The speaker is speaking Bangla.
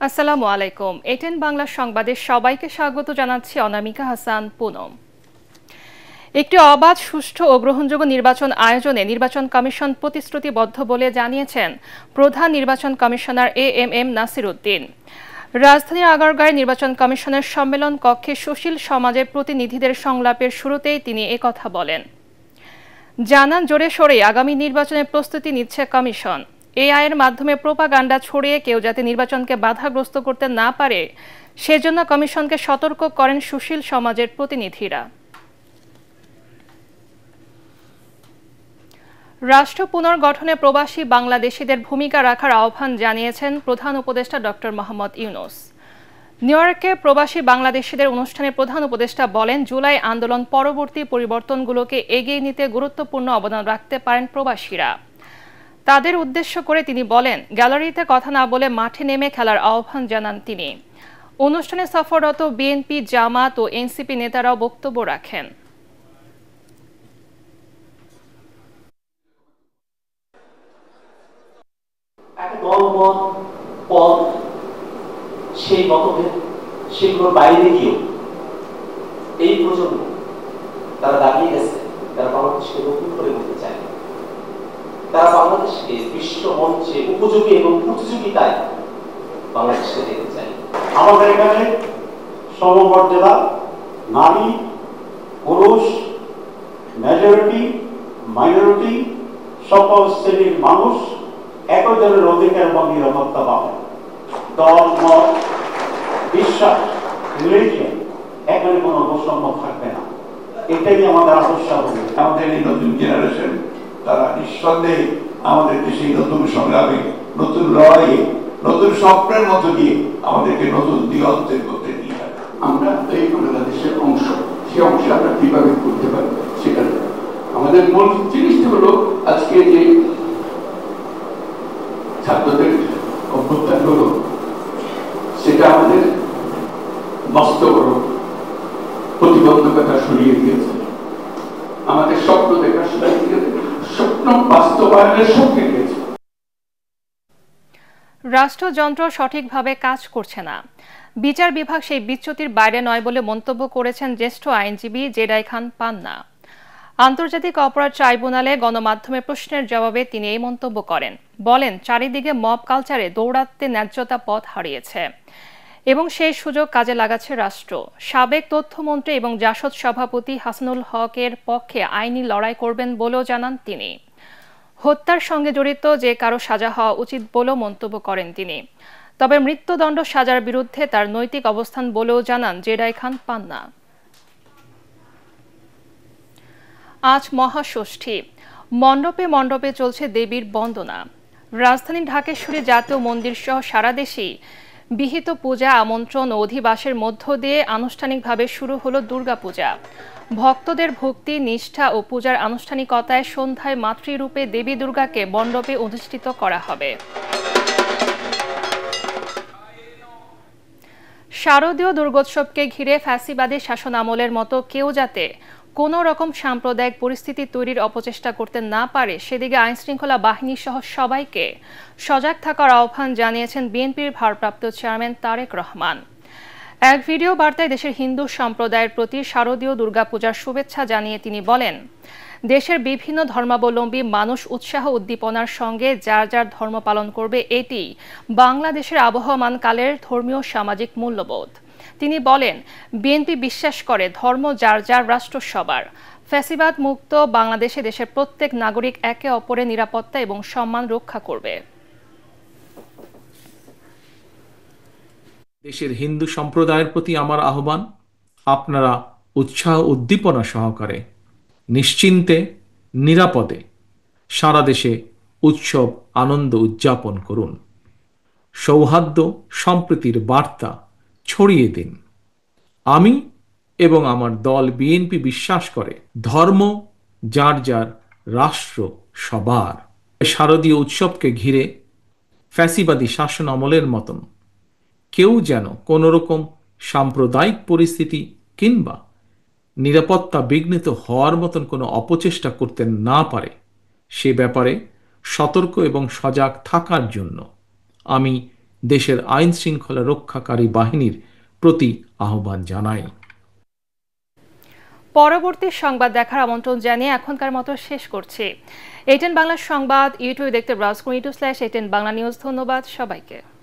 আসসালামু আলাইকুম। এটেন বাংলা সংবাদে সবাইকে স্বাগত জানাচ্ছি অনামিকা হাসান পুনম। একটি অবাধ, সুষ্ঠু ও গ্রহণযোগ্য নির্বাচন আয়োজনে নির্বাচন কমিশন প্রতিশ্রুতিবদ্ধ বলে জানিয়েছেন প্রধান নির্বাচন কমিশনার এএমএম নাসির উদ্দিন। রাজধানীর আগারগাঁওয়ে নির্বাচন কমিশনের সম্মেলন কক্ষে সুশীল সমাজের প্রতিনিধিদের সংলাপের শুরুতেই তিনি একথা বলেন। জানান, জোরে সোরে আগামী নির্বাচনের প্রস্তুতি নিচ্ছে কমিশন। এআই এর মাধ্যমে প্রোপাগান্ডা ছড়িয়ে কেউ যাতে নির্বাচনকে বাধাগ্রস্ত করতে না পারে সেজন্য কমিশনকে সতর্ক করেন সুশীল সমাজের প্রতিনিধিরা। রাষ্ট্র পুনর্গঠনে প্রবাসী বাংলাদেশিদের ভূমিকা রাখার আহ্বান জানিয়েছেন প্রধান উপদেষ্টা ডক্টর মোহাম্মদ ইউনূস। নিউ ইয়র্কে প্রবাসী বাংলাদেশিদের অনুষ্ঠানে প্রধান উপদেষ্টা বলেন, জুলাই আন্দোলন পরবর্তী পরিবর্তনগুলোকে এগিয়ে নিতে গুরুত্বপূর্ণ অবদান রাখতে পারেন প্রবাসীরা। তাদের উদ্দেশ্য করে তিনি বলেন, গ্যালারিতে কথা না বলে মাঠে নেমে খেলার আহ্বান জানান তিনি। অনুষ্ঠানে সফররত বিএনপি, জামাত ও এনসিপি নেতারাও বক্তব্য রাখেন। সেই মতভেদ সেগুলোর বাইরে গিয়েও এই প্রজন্ম তারা দাঁড়িয়ে গেছে, তারা বাংলাদেশকে নতুন করে বলতে চায়, তারা বাংলাদেশকে বিশ্ব মঞ্চে উপযোগী এবং প্রতিযোগিতায় বাংলাদেশকে দেখতে চায়। আমাদের এখানে সমমর্যাদা, নারী পুরুষ, মেজরিটি মাইনরিটি সকল শ্রেণীর মানুষ একই ধরনের অধিকার এবং নিরাপত্তা পাবে। দল, মত, বিশ্বাস, রিলিজিয়ন এখানে কোনো বৈষম্য থাকবে না। এটাই আমাদের আদর্শ হবে। আমাদের এই নতুন জেনারেশন তারা নিঃসন্দেহে আমাদের দেশে নতুন সংগ্রামে, নতুন লড়াইয়ে, নতুন স্বপ্নের মধ্য দিয়ে আমাদেরকে নতুন দিগন্তের মধ্যে নিয়ে যাবে। আমরা এই বাংলাদেশের অংশ, সে অংশে আমরা কিভাবে করতে পারবো সেটা আমাদের মূল জিনিসটা হলো আজকে যে ছাত্রদের অভ্যুত্থান হলো সেটা আমাদের মস্ত বড় প্রতিবন্ধকতা সরিয়ে দিয়েছে, আমাদের স্বপ্ন দেখার সরিয়ে দিয়েছে, স্বপ্ন বাস্তবায়নের শক্তি দিয়েছে। রাষ্ট্রযন্ত্র সঠিকভাবে কাজ করছে না, বিচার বিভাগ সেই বিচ্যুতির বাইরে নয় বলে মন্তব্য করেছেন জ্যেষ্ঠ আইনজীবী জেডাই খান পান্না। আন্তর্জাতিক অপরাধ ট্রাইব্যুনালে গণমাধ্যমের প্রশ্নের জবাবে তিনি এই মন্তব্য করেন। বলেন, চারিদিকে মব কালচারে দৌড়াতে ন্যায্যতা পথ হারিয়েছে এবং সেই সুযোগ কাজে লাগাচ্ছে রাষ্ট্র। সাবেক তথ্যমন্ত্রী এবং জাসদ সভাপতি হাসানুল হকের পক্ষে আইনি লড়াই করবেন বলেও জানান তিনি। হত্যার সঙ্গে জড়িত যে কারো সাজা হওয়া উচিত বলেও মন্তব্য করেন তিনি। তবে মৃত্যুদণ্ড সাজার বিরুদ্ধে তার নৈতিক অবস্থান বলেও জানান জেডাই খান পান্না। আজ মহাষষ্ঠী। মণ্ডপে মণ্ডপে চলছে দেবীর বন্দনা। রাজধানীর ঢাকেশ্বরী জাতীয় মন্দির সহ সারা দেশেই বিহিত পূজা, আমন্ত্রণ ও অধিবাসের মধ্য দিয়ে আনুষ্ঠানিকভাবে শুরু হলো দুর্গাপূজা। ভক্তদের ভক্তি, নিষ্ঠা ও পূজার আনুষ্ঠানিকতায় সন্ধ্যায় মাতৃরূপে দেবী দুর্গাকে মণ্ডপে অধিষ্ঠিত করা হবে। শারদীয় দুর্গোৎসবকে ঘিরে ফ্যাসিবাদী শাসনামলের মতো কেউ যাতে কোনো রকম সাম্প্রদায়িক পরিস্থিতি তৈরির অপচেষ্টা করতে না পারে সেদিকে আইনশৃঙ্খলা বাহিনী সহ সবাইকে সজাগ থাকার আহ্বান জানিয়েছেন বিএনপির ভারপ্রাপ্ত চেয়ারম্যান তারেক রহমান। এক ভিডিও বার্তায় দেশের হিন্দু সম্প্রদায়ের প্রতি শারদীয় দুর্গাপূজার শুভেচ্ছা জানিয়ে তিনি বলেন, দেশের বিভিন্ন ধর্মাবলম্বী মানুষ উৎসাহ উদ্দীপনার সঙ্গে যার যার ধর্ম পালন করবে, এটি বাংলাদেশের আবহমান কালের ধর্মীয় সামাজিক মূল্যবোধ। তিনি বলেন, বিএনপি বিশ্বাস করে ধর্ম যার যার, রাষ্ট্র সবার। ফ্যাসিবাদ মুক্ত বাংলাদেশে দেশের প্রত্যেক নাগরিক একে অপরের নিরাপত্তা এবং সম্মান রক্ষা করবে। দেশের হিন্দু সম্প্রদায়ের প্রতি আমার আহ্বান, আপনারা উৎসাহ উদ্দীপনা সহকারে নিশ্চিন্তে নিরাপদে সারা দেশে উৎসব আনন্দ উদযাপন করুন। সৌহার্দ্য সম্প্রীতির বার্তা ছড়িয়ে দিন। আমি এবং আমার দল বিএনপি বিশ্বাস করে ধর্ম যার যার, রাষ্ট্র সবার। শারদীয় উৎসবকে ঘিরে ফ্যাসিবাদী শাসন আমলের মতন কেউ যেন কোনো রকম সাম্প্রদায়িক পরিস্থিতি কিংবা নিরাপত্তা বিঘ্নিত হওয়ার মতন কোনো অপচেষ্টা করতে না পারে সে ব্যাপারে সতর্ক এবং সজাগ থাকার জন্য আমি দেশের আইন শৃঙ্খলা রক্ষাকারী বাহিনীর প্রতি আহ্বান জানাই। পরবর্তী সংবাদ দেখার আমন্ত্রণ জানিয়ে এখনকার মতো শেষ করছি। ATN বাংলা সংবাদ ইউটিউবে দেখতে ব্রাউজ করুন, YouTube/ATN বাংলা নিউজ। ধন্যবাদ সবাইকে।